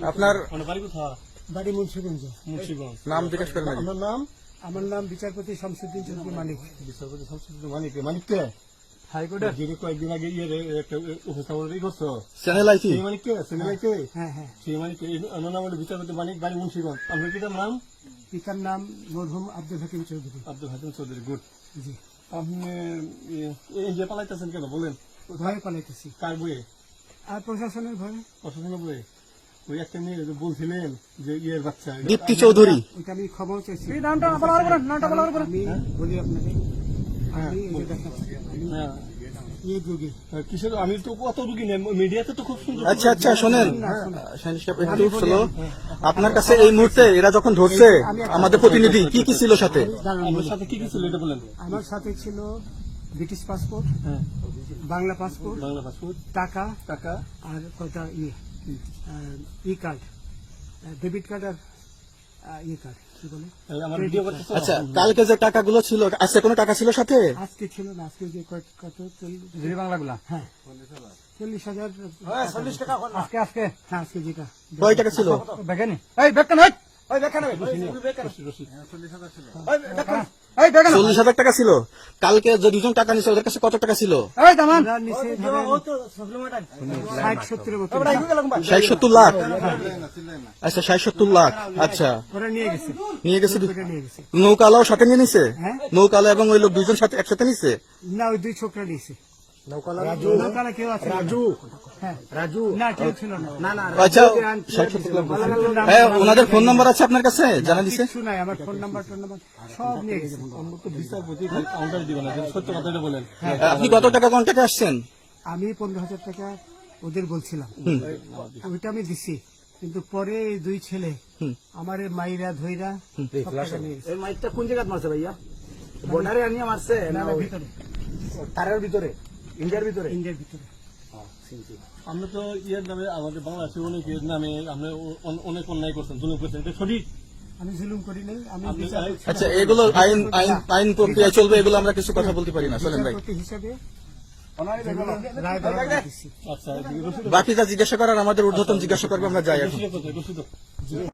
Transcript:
আপনার বাড়ি মুন্সিগঞ্জ। নাম জিজ্ঞেস করেন। আমার নাম বিচারপতি শামসুদ্দিন চৌধুরী মানিক। বিচারপতি শামসুদ্দিন মানিক। মানিককে হাইকোর্টের যিনি কয়েকদিন আগে একটা উপস্থাপন করছো চ্যানেল আইছি মানিককে চ্যানেলাইতে হ্যাঁ হ্যাঁ, সেই মানিককে নাম হলো বিচারপতি মানিক, বাড়ি মুন্সিগঞ্জ। আপনার পিতার নাম? পিতার নাম মরহুম আব্দুল হাকিম চৌধুরী। আব্দুল হাকিম চৌধুরী। গুড। জি। আপনি এই যে পালাইতেছেন কেন বলেন? ভয়ে পালাইতেছি। কার বইয়ে? আর প্রশাসনের ভয়ে। প্রশাসনের বইয়ে? ওই একটা মেয়ে বলছিলেন যে ইয়ের বাচ্চা দীপ্তি চৌধুরী। ওইটা আমি খবর চাইছি। আমি বলি আপনাকে, আমি এই যে দেখাচ্ছি, এই রোগী। কিসের? আমি তো কত রুগী নেই, মিডিয়াতে তো খুব সুন্দর। আচ্ছা আচ্ছা, শোনেন একটু স্লো। আপনার কাছে এই মুহূর্তে এরা যখন ধরছে আমাদের প্রতিনিধি, কি কি ছিল সাথে? আমার সাথে কি কি ছিল এটা বলেন। আমার সাথে ছিল British passport, Bangla passport, Bangla passport, টাকা টাকা, আর কয়টা ই কার্ড, ডেবিট কার্ড আর ই কার্ড, কি বলে? আমার ভিডিও করতেছ? আচ্ছা, কালকে যে টাকাগুলো ছিল, আজকে কোনো টাকা ছিল সাথে? আজকে ছিল না, আজকে যে কত বাংলাগুলা? হ্যাঁ 40,000। আজকে আজকে হ্যাঁ, আজকে যেটা কয় টাকা ছিল? দেখেনি? এই বেকান হয়, ওই বেকান হবে, 40,000 টাকা ছিল। কালকে যে দুজন টাকা নিছে ওদের কাছে কত টাকা ছিল? এই দামান ওরা নিচে 60-70 মতো 60-70 লাখ। আচ্ছা 60-70 লাখ। আচ্ছা, ওরা নিয়ে গেছে। নিয়ে গেছে। নিয়ে গেছে। নৌকালাও সাথে নিয়ে নিছে? হ্যাঁ। নৌকালা এবং ওই লোক দুজন সাথে একসাথে নিছে? না, ওই দুই ছোকরা নিয়েছে। নৌকালা কেউ আছে? হ্যাঁ, রাজু না, কেউ ছিল না। আচ্ছা, 60-70 লাখ। হ্যাঁ, ওনাদের ফোন নাম্বার আছে আপনার কাছে? জানা দিছে? কিছু নাই, আমার ফোন নাম্বার সব নিয়ে গেছে। বিচারপতি কাউন্টার দিবেন না, সত্য কথাটা বলেন। আপনি কত টাকা কন্ট্যাক্টে আসছেন? আমি 15,000 টাকা ওদের বলছিলাম, ওইটা আমি দিছি। কিন্তু পরে এই দুই ছেলে আমার মাইরা ধইরা সব টাকা নিয়ে গেছে। এই মাইকটা কোন জায়গায় মারছে ভাইয়া? বর্ডারে আনিয়ে মারছে না ভিতরে, তারের ভিতরে, ইন্ডিয়ার ভিতরে? ইন্ডিয়ার ভিতরে। আমরা তো ইয়ের নামে, আমাদের বাংলাদেশের অনেক ইয়ের নামে আমরা অনেক অন্যায় করছেন, জুলুম করছেন, এটা সঠিক? আমি জুলুম করি নাই, আমি আচ্ছা, এগুলো আইন প্রক্রিয়া চলবে, এগুলো আমরা কিছু কথা বলতে পারি না। চলেন ভাই, বিচারপতি হিসাবে রায় বরাবর দিছি। আচ্ছা, বাকি যা জিজ্ঞাসা করার আমাদের ঊর্ধ্বতন জিজ্ঞাসা করবো, আমরা যাই এখন। রসিদ